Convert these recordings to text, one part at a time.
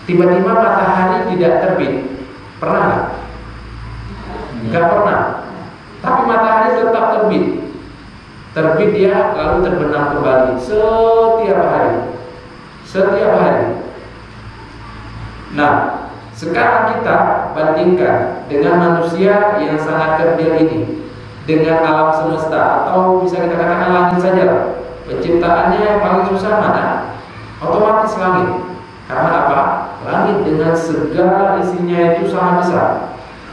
tiba-tiba matahari tidak terbit. Pernah nggak? Nggak pernah. Tapi matahari tetap terbit. Terbit dia lalu terbenam kembali setiap hari. Setiap hari. Nah, sekarang kita bandingkan dengan manusia yang sangat kerdil ini dengan alam semesta, atau bisa kita katakan langit saja lah. Penciptaannya yang paling susah mana? Otomatis langit. Karena apa? Langit dengan segala isinya itu sangat besar.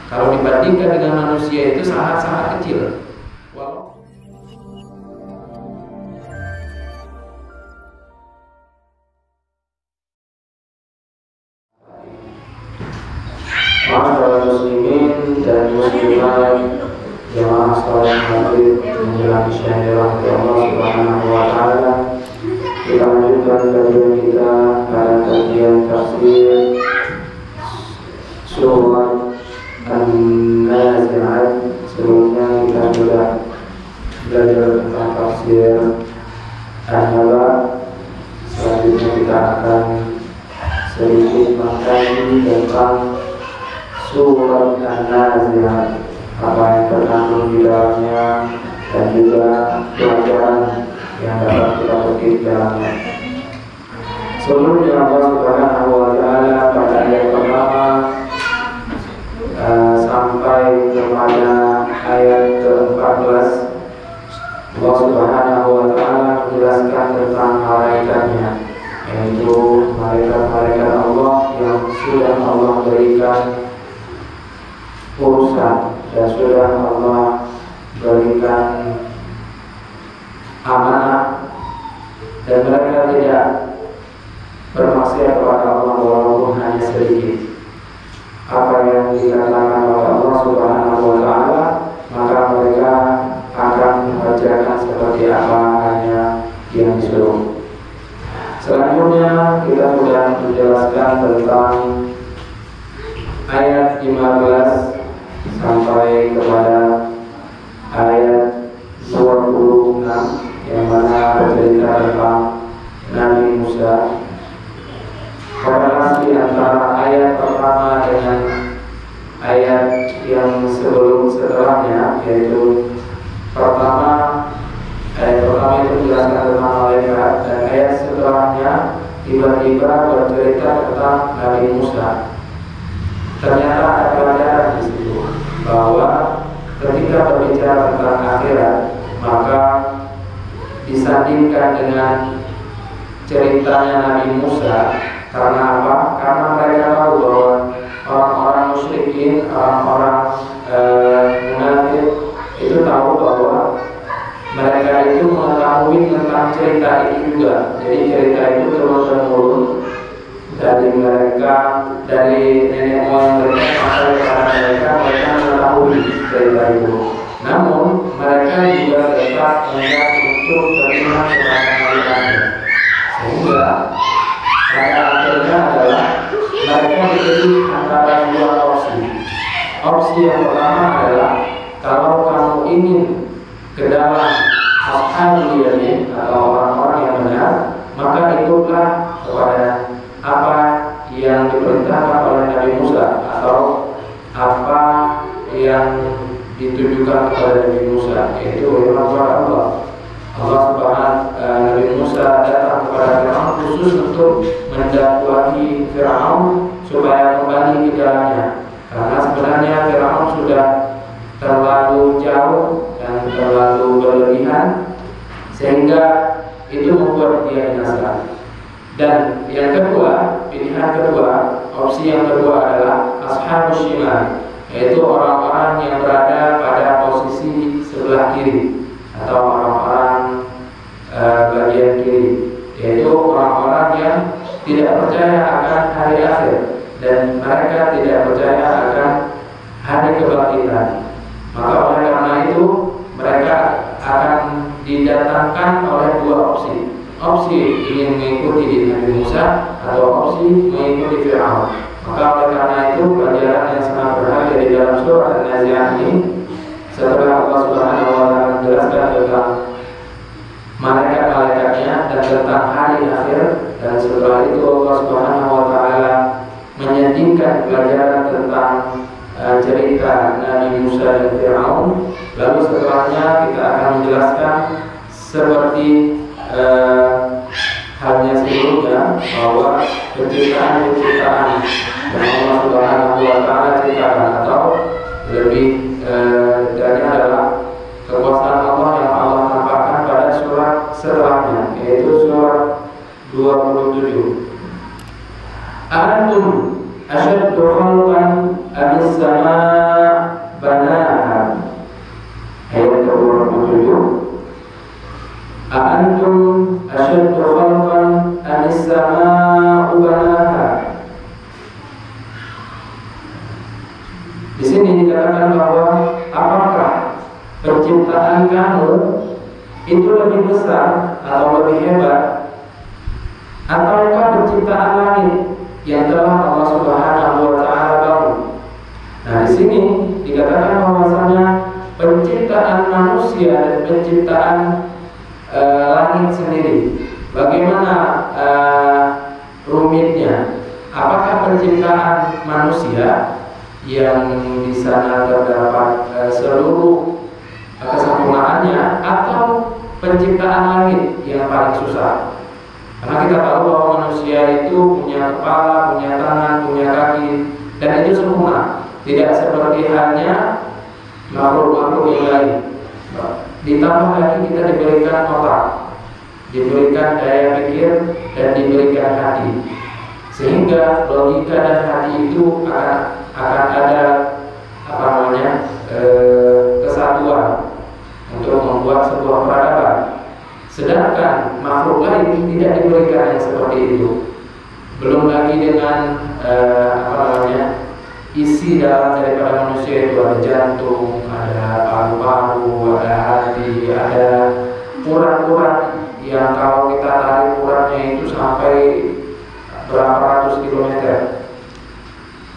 Kalau dibandingkan dengan manusia itu sangat-sangat kecil. Para muslimin dan muslimat jamaah salat maghrib menjelang isya dirahmati Allah Subhanahu wa taala. Kita lanjutkan kajian kita pada kajian tafsir surat An-Nazi'at. Sebelumnya kita sudah belajar tentang tafsir An-Naba. Selanjutnya kita akan sedikit mengkaji tentang surat An-Nazi'at, apa yang terkandung di dalamnya dan juga pelajaran yang dapat kita petik dalamnya. Sebelumnya Allah Subhanahu wa taala pada ayat pertama sampai kepada ayat ke-14, Allah Subhanahu wa taala menjelaskan tentang malaikatnya, yaitu malaikat-malaikat Allah yang sudah Allah berikan urusan dan sudah Allah berikan amanah, dan mereka tidak bermaksiat kepada Allah walaupun hanya sedikit. Apa yang dikatakan oleh Allah Subhanahu wa taala, maka mereka akan mengerjakan seperti apa hanya yang disuruh. Selanjutnya kita sudah menjelaskan tentang ayat 15 sampai kepada ayat 26 yang mana bercerita tentang Nabi Musa. Korelasi antara ayat pertama dengan ayat yang setelahnya, yaitu ayat pertama itu menjelaskan tentang malaikat, dan ayat setelahnya tiba-tiba bercerita tentang Nabi Musa. Ternyata ada pelajaran di situ, bahwa ketika berbicara tentang akhirat, maka disandingkan dengan ceritanya Nabi Musa. Karena apa? Karena mereka tahu bahwa orang-orang musyrikin, orang-orang munafik itu tahu bahwa mereka itu mengetahui tentang cerita itu juga. Jadi cerita itu terus-menerus dari mereka, dari nenek moyang mereka sampai kepada mereka mengetahui cerita itu. Namun mereka juga tetap enggan untuk terima kepada malaikat. Sehingga pada akhirnya adalah mereka diberi antara dua opsi. Opsi yang pertama adalah, kalau kamu ingin ke dalam ashabul yamin atau orang-orang yang benar, maka ikutlah kepada apa yang diperintahkan oleh Nabi Musa, atau apa yang ditujukan kepada Nabi Musa, yaitu firman Allah. Nabi Musa datang kepada Fir'aun khusus untuk mendakwahi Fir'aun supaya kembali ke jalannya, karena sebenarnya Fir'aun sudah terlalu jauh dan terlalu berlebihan, sehingga itu membuat dia binasa. Dan yang kedua, pilihan kedua, opsi yang kedua adalah ashabus shimal, yaitu orang-orang yang berada pada posisi sebelah kiri atau orang-orang bagian kiri, yaitu orang-orang yang tidak percaya akan hari akhir dan mereka tidak percaya akan hari kebangkitan. Maka oleh karena itu mereka akan didatangkan oleh dua opsi. Opsi ingin mengikuti Nabi Musa atau opsi mengikuti Fir'aun. Maka oleh karena itu pelajaran yang sangat berharga di dalam surah An-Nazi'at ini, setelah Allah Subhanahu wa taala menjelaskan tentang malaikat-malaikatnya dan tentang hari akhir, dan setelah itu Allah Subhanahu wa taala memberikan pelajaran tentang cerita Nabi Musa dan Fir'aun. Lalu setelahnya kita akan menjelaskan seperti halnya sebelumnya bahwa penciptaan yang Allah Subhanahu wa Ta'ala ciptakan atau lebih dari adalah kekuasaan Allah yang Allah tampakkan pada surat setelahnya, yaitu surat 27. Antum asyaddu khalqan amis sama' banaha. Ayat 27. Antum asyaddu khalqan amis sama' banaha. Di sini dikatakan bahwa apakah penciptaan kamu itu lebih besar atau lebih hebat, ataukah penciptaan langit yang telah Allah Subhanahu wa Ta'ala bangun? Nah, di sini dikatakan bahwasanya penciptaan manusia dan penciptaan langit sendiri, bagaimana rumitnya? Apakah penciptaan manusia yang di sana terdapat seluruh kesempurnaannya, atau penciptaan langit yang paling susah? Karena kita tahu bahwa manusia itu punya kepala, punya tangan, punya kaki, dan itu sempurna, tidak seperti halnya makhluk-makhluk yang lain. Ditambah lagi kita diberikan otak, diberikan daya pikir, dan diberikan hati, sehingga logika dan hati itu akan ada kesatuan untuk membuat sebuah peradaban. Sedangkan makhluk lain tidak diberikan yang seperti itu. Belum lagi dengan isi dalam daripada manusia itu ada jantung, ada paru-paru, ada hati, ada urat-urat yang kalau kita tarik uratnya itu sampai berapa ratus kilometer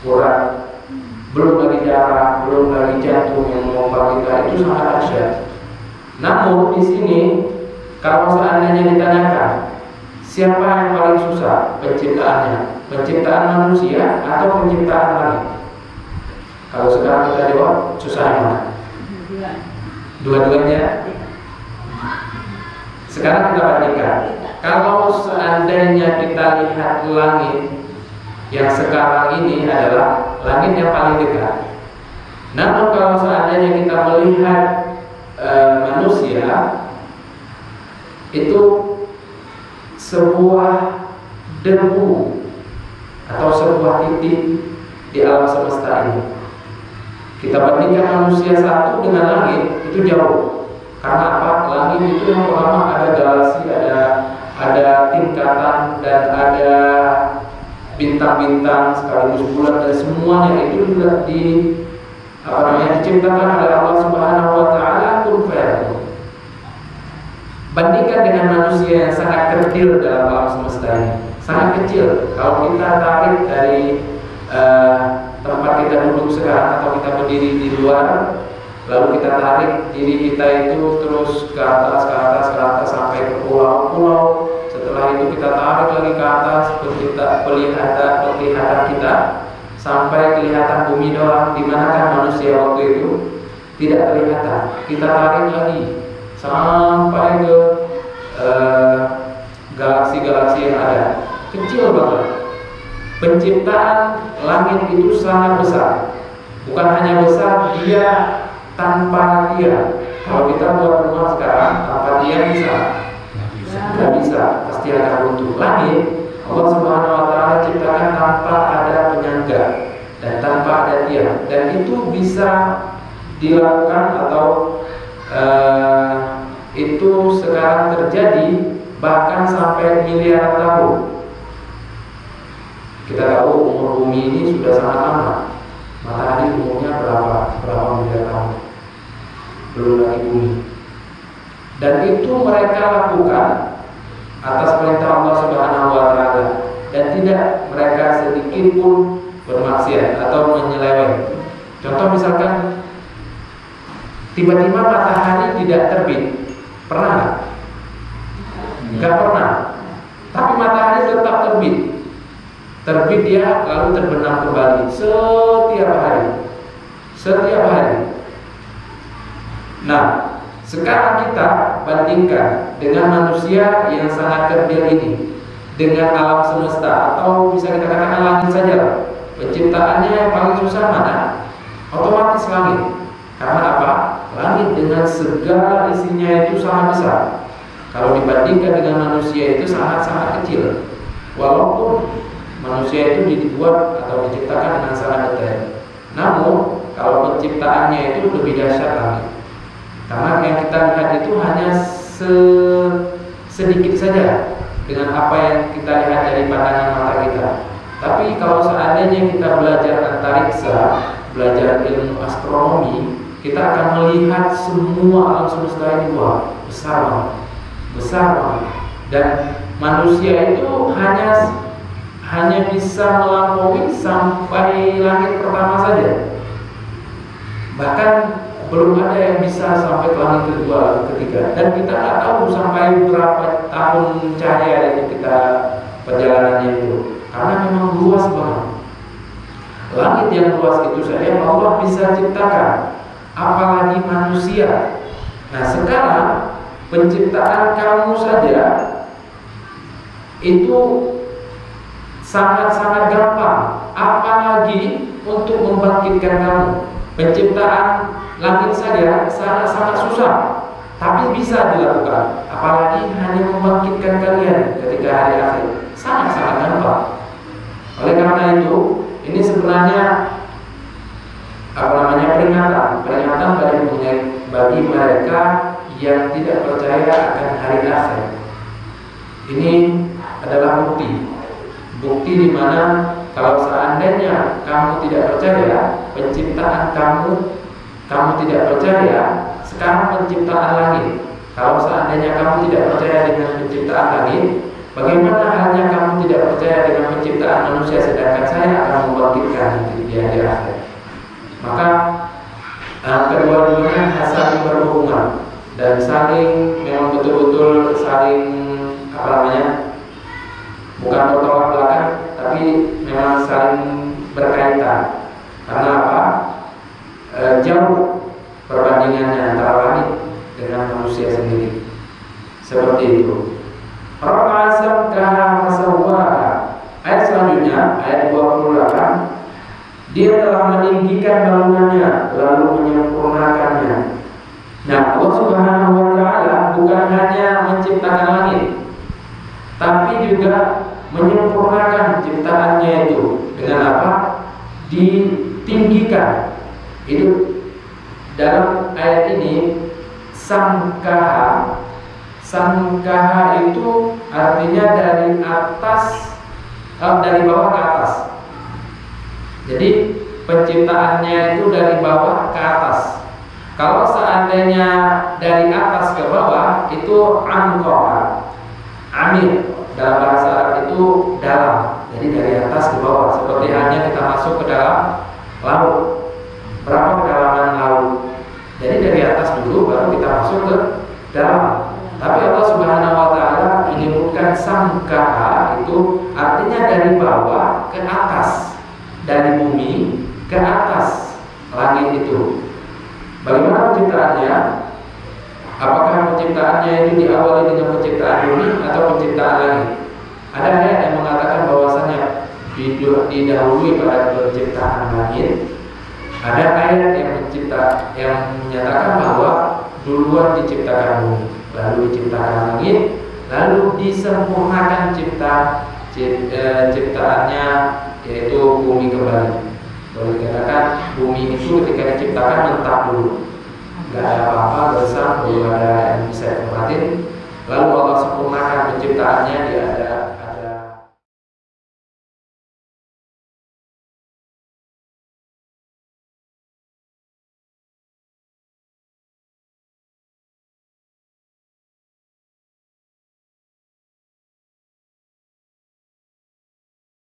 urat. Belum lagi darah, belum lagi jantung yang memompa kita, itu sangat dahsyat. Namun di sini kalau seandainya ditanyakan siapa yang paling susah penciptaannya, penciptaan manusia atau penciptaan langit? Kalau sekarang kita jawab, susah yang mana? Dua-duanya. Sekarang kita bandingkan. Kalau seandainya kita lihat langit yang sekarang ini adalah langit yang paling dekat. Namun kalau seandainya kita melihat manusia, itu sebuah debu atau sebuah titik di alam semesta ini. Kita bandingkan manusia satu dengan langit, itu jauh. Karena apa? Langit itu yang pertama ada galaksi, ada tingkatan, dan ada bintang-bintang sekaligus bulan, dan semuanya itu sudah diciptakan oleh Allah Subhanahu wa Ta'ala kun fayakun. Bandingkan dengan manusia yang sangat kecil dalam alam semesta ini, sangat kecil. Kalau kita tarik dari tempat kita duduk sekarang, atau kita berdiri di luar, lalu kita tarik diri kita itu terus ke atas sampai ke pulau-pulau. Setelah itu kita tarik lagi ke atas, pelihatan kita sampai kelihatan bumi doang. Di manakah manusia waktu itu? Tidak kelihatan. Kita tarik lagi sampai ke galaksi-galaksi yang ada. Kecil banget. Penciptaan langit itu sangat besar. Bukan hanya besar, dia tanpa dia. Kalau kita buat rumah sekarang tanpa dia bisa? Tidak bisa, pasti akan runtuh. Langit Allah Subhanahu wa Ta'ala ciptakan tanpa ada penyangga dan tanpa ada tiang, dan itu bisa dilakukan atau itu sekarang terjadi bahkan sampai miliaran tahun. Kita tahu umur bumi ini sudah sangat lama. Matahari umurnya berapa miliar tahun, belum lagi bumi. Dan itu mereka lakukan atas perintah Allah Subhanahu wa Ta'ala, dan tidak mereka sedikit pun bermaksiat atau menyeleweng. Contoh misalkan tiba-tiba matahari tidak terbit, pernah nggak? Nggak pernah. Tapi matahari tetap terbit. terbit dia lalu terbenam kembali setiap hari. Nah, sekarang kita bandingkan dengan manusia yang sangat kerdil ini dengan alam semesta, atau bisa kita katakan langit saja. Penciptaannya yang paling susah mana? Otomatis langit. Karena apa? Langit dengan segala isinya itu sangat besar. Kalau dibandingkan dengan manusia itu sangat-sangat kecil. Walaupun manusia itu dibuat atau diciptakan dengan sangat detail, namun kalau penciptaannya itu lebih dahsyat lagi. Karena yang kita lihat itu hanya sedikit saja dengan apa yang kita lihat dari pandangan mata kita. Tapi kalau seandainya kita belajar antariksa, belajar ilmu astronomi, kita akan melihat semua alam semesta ini besar banget. Dan manusia itu hanya bisa melampaui sampai langit pertama saja. Bahkan belum ada yang bisa sampai ke langit kedua, ketiga. Dan kita nggak tahu sampai berapa tahun cahaya itu kita perjalanannya itu. Karena memang luas banget. Langit yang luas itu saja Allah bisa ciptakan, apalagi manusia. Nah, sekarang penciptaan kamu saja itu sangat-sangat gampang, apalagi untuk membangkitkan kamu. Penciptaan langit saja sangat-sangat susah, tapi bisa dilakukan, apalagi hanya membangkitkan kalian ketika hari akhir. Sangat-sangat gampang. Oleh karena itu, ini sebenarnya peringatan bagi mereka yang tidak percaya akan hari akhir. Ini adalah bukti di mana kalau seandainya kamu tidak percaya penciptaan kamu tidak percaya sekarang penciptaan langit. Kalau seandainya kamu tidak percaya dengan penciptaan langit, bagaimana halnya kamu tidak percaya dengan penciptaan manusia, sedangkan saya akan membangkitkan di hari akhir. Maka kedua-duanya saling berhubungan dan memang betul-betul saling bukan bertolak belakang, tapi memang saling berkaitan. Karena apa? Jauh perbandingannya antara langit dengan manusia sendiri. Seperti itu. Rafa'a samkaha fasawwaha. Ayat selanjutnya, ayat 28, Dia telah meninggikan bangunannya lalu menyempurnakannya. Nah, Allah Subhanahu wa taala bukan hanya menciptakan langit, tapi juga menyempurnakan ciptaannya itu dengan apa? Ditinggikan. Itu dalam ayat ini Sangkaha itu artinya dari bawah ke atas. Jadi penciptaannya itu dari bawah ke atas. Kalau seandainya dari atas ke bawah itu amqaha. Amir dalam bahasa Arab itu dalam. Jadi dari atas ke bawah. Seperti halnya kita masuk ke dalam laut. Berapa kedalaman laut? Jadi dari atas dulu baru kita masuk ke dalam. Tapi Allah Subhanahu wa taala menyebutkan sangkaha itu artinya dari bawah ke atas. Dari bumi ke atas langit itu. Bagaimana penciptaannya? Apakah penciptaannya itu diawali dengan penciptaan bumi atau penciptaan langit? Ada ayat yang mengatakan bahwasanya didahului pada penciptaan langit. Ada ayat yang menyatakan bahwa duluan diciptakan bumi, lalu diciptakan langit, lalu disempurnakan ciptaannya, yaitu bumi kembali. Kalau dikatakan bumi itu ketika diciptakan mentah dulu, nggak ada apa-apa, gersang, belum ada yang bisa ditempatin. Lalu Allah sempurnakan penciptaannya